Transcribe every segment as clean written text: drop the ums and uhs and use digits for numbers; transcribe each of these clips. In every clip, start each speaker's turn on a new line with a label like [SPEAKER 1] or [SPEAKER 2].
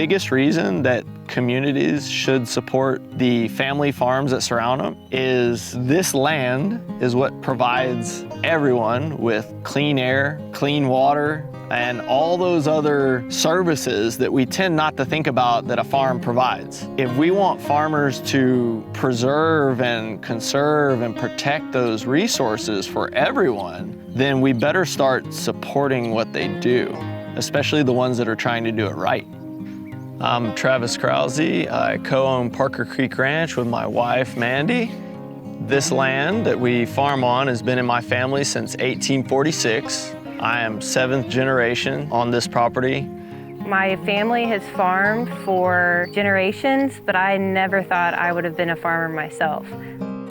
[SPEAKER 1] biggest reason that communities should support the family farms that surround them is this land is what provides everyone with clean air, clean water, and all those other services that we tend not to think about that a farm provides. If we want farmers to preserve and conserve and protect those resources for everyone, then we better start supporting what they do, especially the ones that are trying to do it right. I'm Travis Krause. I co-own Parker Creek Ranch with my wife, Mandy. This land that we farm on has been in my family since 1846. I am 7th generation on this property.
[SPEAKER 2] My family has farmed for generations, but I never thought I would have been a farmer myself.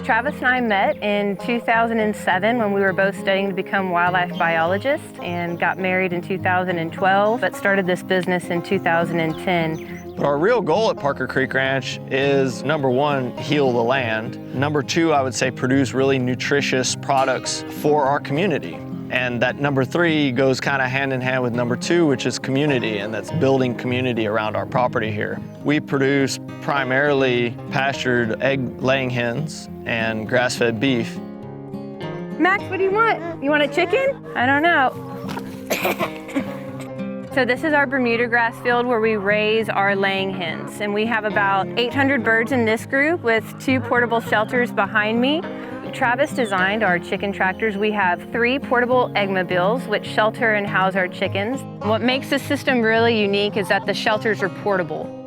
[SPEAKER 2] Travis and I met in 2007 when we were both studying to become wildlife biologists, and got married in 2012, but started this business in 2010.
[SPEAKER 1] But our real goal at Parker Creek Ranch is, number one, heal the land. Number two, I would say produce really nutritious products for our community. And that number three goes kind of hand in hand with number two, which is community, and that's building community around our property here. We produce primarily pastured egg-laying hens and grass-fed beef.
[SPEAKER 2] Max, what do you want? You want a chicken? I don't know. So this is our Bermuda grass field where we raise our laying hens. And we have about 800 birds in this group with 2 portable shelters behind me. Travis designed our chicken tractors. We have 3 portable eggmobiles which shelter and house our chickens. What makes this system really unique is that the shelters are portable.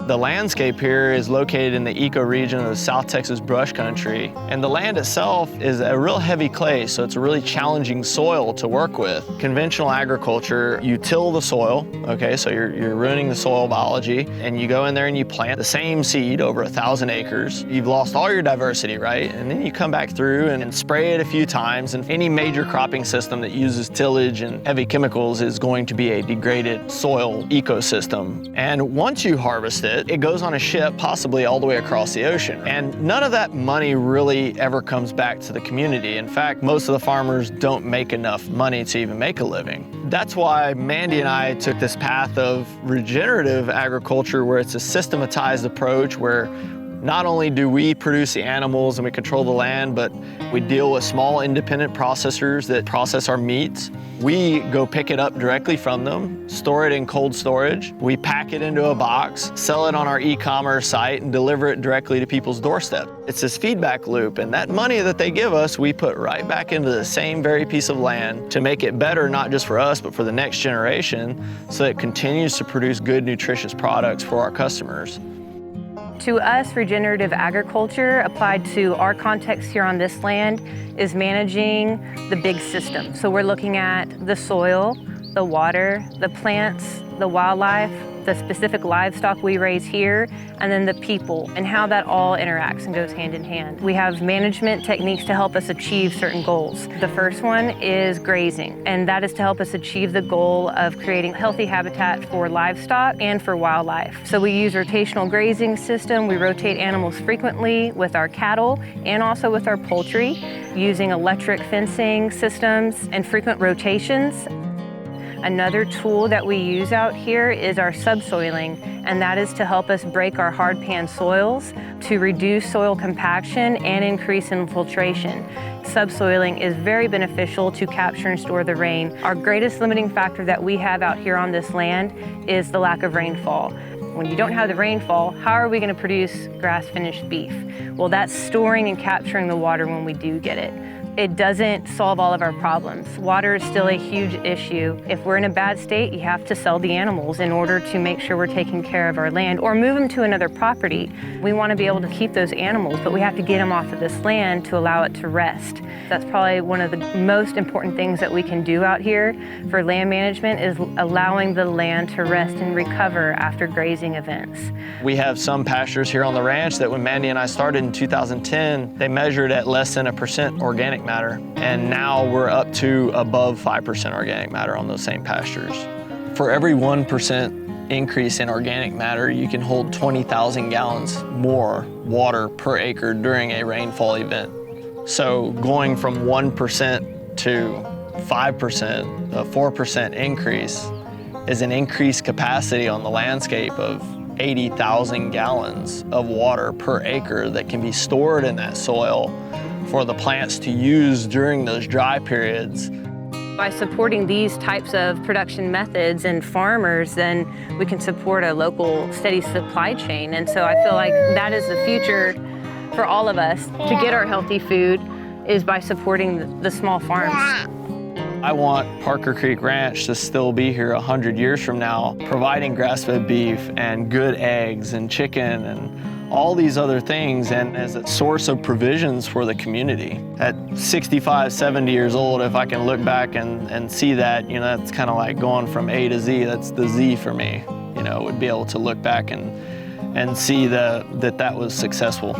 [SPEAKER 1] The landscape here is located in the ecoregion of the South Texas brush country, and the land itself is a real heavy clay, so it's a really challenging soil to work with. Conventional agriculture, you till the soil, okay, so you're ruining the soil biology, and you go in there and you plant the same seed over 1,000 acres. You've lost all your diversity, right? And then you come back through and spray it a few times, and any major cropping system that uses tillage and heavy chemicals is going to be a degraded soil ecosystem. And once you harvest it, it goes on a ship, possibly all the way across the ocean. And none of that money really ever comes back to the community. In fact, most of the farmers don't make enough money to even make a living. That's why Mandy and I took this path of regenerative agriculture, where it's a systematized approach where not only do we produce the animals and we control the land, but we deal with small independent processors that process our meats. We go pick it up directly from them, store it in cold storage. We pack it into a box, sell it on our e-commerce site, and deliver it directly to people's doorstep. It's this feedback loop, and that money that they give us, we put right back into the same very piece of land to make it better, not just for us, but for the next generation, so it continues to produce good, nutritious products for our customers.
[SPEAKER 2] To us, regenerative agriculture, applied to our context here on this land, is managing the big system. So we're looking at the soil, the water, the plants, the wildlife, the specific livestock we raise here, and then the people, and how that all interacts and goes hand in hand. We have management techniques to help us achieve certain goals. The first one is grazing, and that is to help us achieve the goal of creating healthy habitat for livestock and for wildlife. So we use rotational grazing system. We rotate animals frequently with our cattle and also with our poultry, using electric fencing systems and frequent rotations. Another tool that we use out here is our subsoiling, and that is to help us break our hard pan soils to reduce soil compaction and increase infiltration. Subsoiling is very beneficial to capture and store the rain. Our greatest limiting factor that we have out here on this land is the lack of rainfall. When you don't have the rainfall, how are we going to produce grass-finished beef? Well, that's storing and capturing the water when we do get it. It doesn't solve all of our problems. Water is still a huge issue. If we're in a bad state, you have to sell the animals in order to make sure we're taking care of our land or move them to another property. We want to be able to keep those animals, but we have to get them off of this land to allow it to rest. That's probably one of the most important things that we can do out here for land management, is allowing the land to rest and recover after grazing events.
[SPEAKER 1] We have some pastures here on the ranch that when Mandy and I started in 2010, they measured at less than 1% organic matter, and now we're up to above 5% organic matter on those same pastures. For every 1% increase in organic matter, you can hold 20,000 gallons more water per acre during a rainfall event. So going from 1% to 5%, a 4% increase, is an increased capacity on the landscape of 80,000 gallons of water per acre that can be stored in that soil for the plants to use during those dry periods.
[SPEAKER 2] By supporting these types of production methods and farmers, then we can support a local steady supply chain. And so I feel like that is the future for all of us to get our healthy food, is by supporting the small farms.
[SPEAKER 1] I want Parker Creek Ranch to still be here 100 years from now, providing grass-fed beef and good eggs and chicken and all these other things, and as a source of provisions for the community. At 65, 70 years old, if I can look back and see that, you know, that's kind of like going from A to Z. That's the Z for me, you know, would be able to look back and see that was successful.